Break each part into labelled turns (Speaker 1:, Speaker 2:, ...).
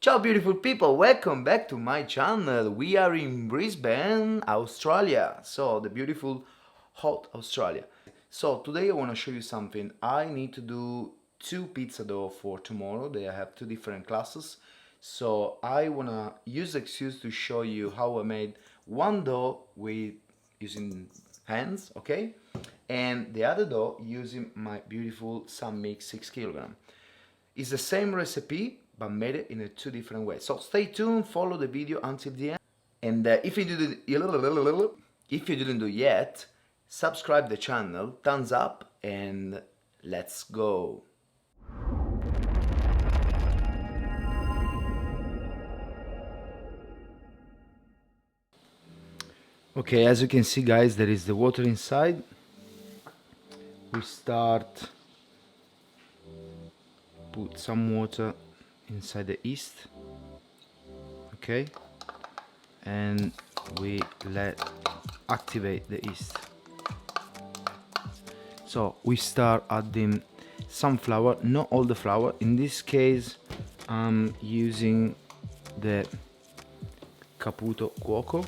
Speaker 1: Ciao beautiful people, welcome back to my channel. We are in Brisbane, Australia. So the beautiful hot Australia. So today I want to show you something. I need to do 2 pizza dough for tomorrow. They have 2 different classes. So I want to use the excuse to show you how I made one dough with using hands, okay? And the other dough using my beautiful Sunmix 6 kg. It's the same recipe, but made it in 2 different ways. So stay tuned, follow the video until the end. And if you didn't do yet, subscribe the channel, thumbs up, and let's go. Okay, as you can see, guys, there is the water inside. We start put some water inside the yeast, okay, and we let activate the yeast. So we start adding some flour, not all the flour. In this case I'm using the Caputo Cuoco,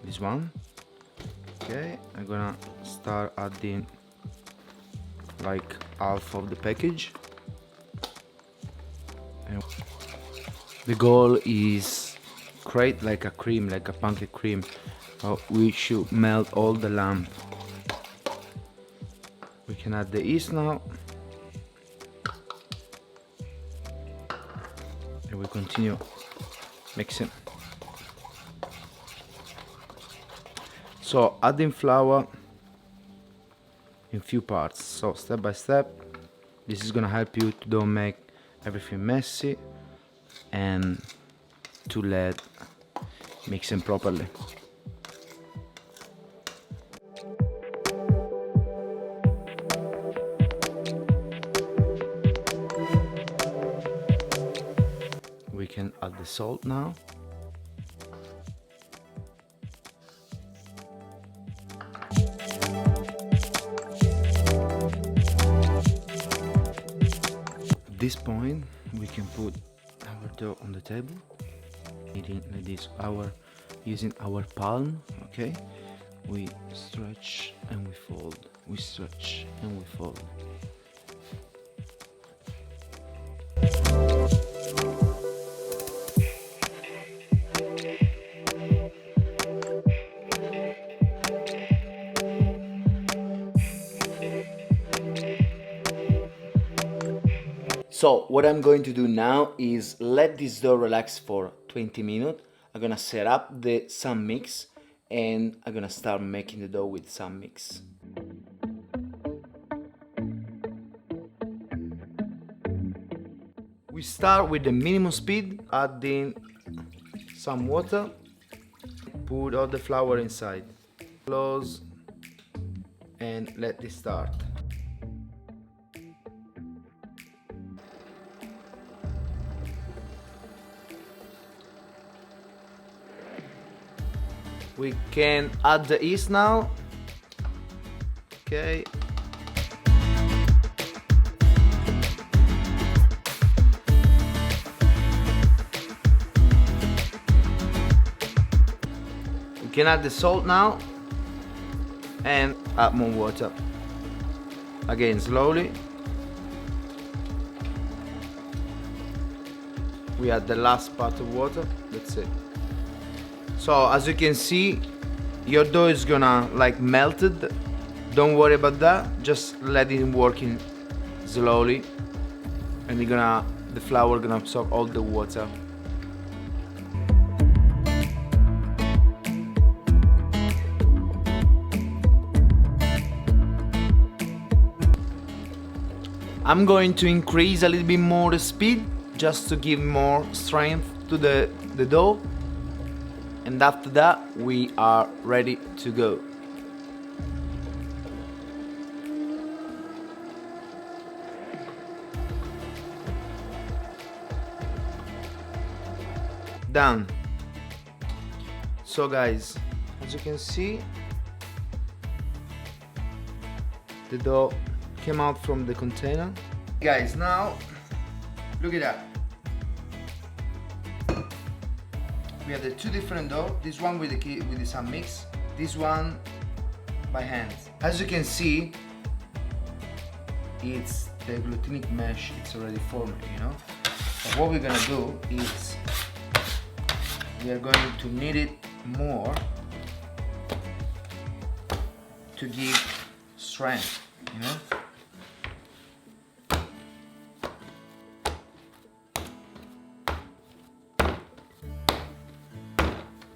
Speaker 1: this one. Okay, I'm gonna start adding like half of the package, and the goal is create like a cream, like a pancake cream. We should melt all the lamb. We can add the yeast now, and we continue mixing. So adding flour in few parts, so step by step. This is gonna help you to don't make everything messy and to let mixing properly. We can add the salt now. At this point we can put our dough on the table, eating like this, using our palm, okay? We stretch and we fold, we stretch and we fold. So what I'm going to do now is let this dough relax for 20 minutes. I'm gonna set up the Sunmix and I'm gonna start making the dough with Sunmix. We start with the minimum speed, adding some water, put all the flour inside, close and let this start. We can add the yeast now, okay. We can add the salt now and add more water. Again, slowly. We add the last part of water, that's it. So as you can see, your dough is gonna like melted. Don't worry about that, just let it working slowly, and the flour gonna absorb all the water. I'm going to increase a little bit more the speed just to give more strength to the dough. And after that, we are ready to go. Done. So guys, as you can see, the dough came out from the container. Guys, now look at that. we have the two different dough. This one with the Sun Mix, this one by hand. As you can see, it's the glutenic mesh, it's already formed, you know. So what we're gonna do is we are going to knead it more to give strength, you know.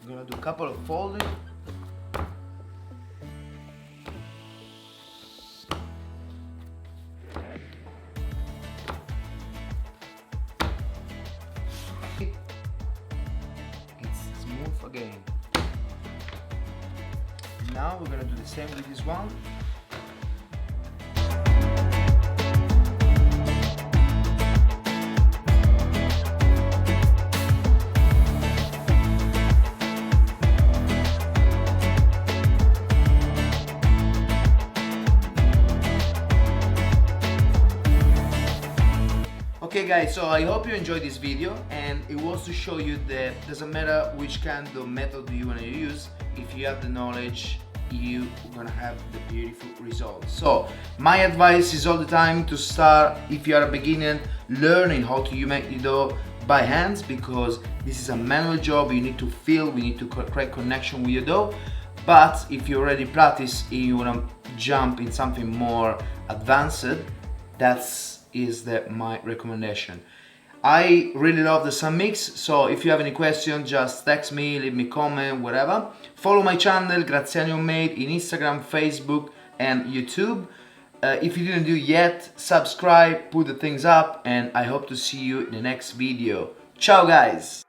Speaker 1: I'm gonna do a couple of folding. It's smooth again. Now we're gonna do the same with this one. Okay guys, so I hope you enjoyed this video, and it was to show you that doesn't matter which kind of method you want to use, if you have the knowledge, you're gonna have the beautiful results. So my advice is all the time to start, if you are a beginner, learning how to make the dough by hands, because this is a manual job. You need to feel, we need to create connection with your dough. But if you already practice and you want to jump in something more advanced, that's my recommendation. I really love the Sun Mix, so if you have any questions, just text me, leave me a comment, whatever. Follow my channel, Graziani Homemade, in Instagram, Facebook and YouTube. If you didn't do yet, subscribe, put the things up, and I hope to see you in the next video. Ciao guys!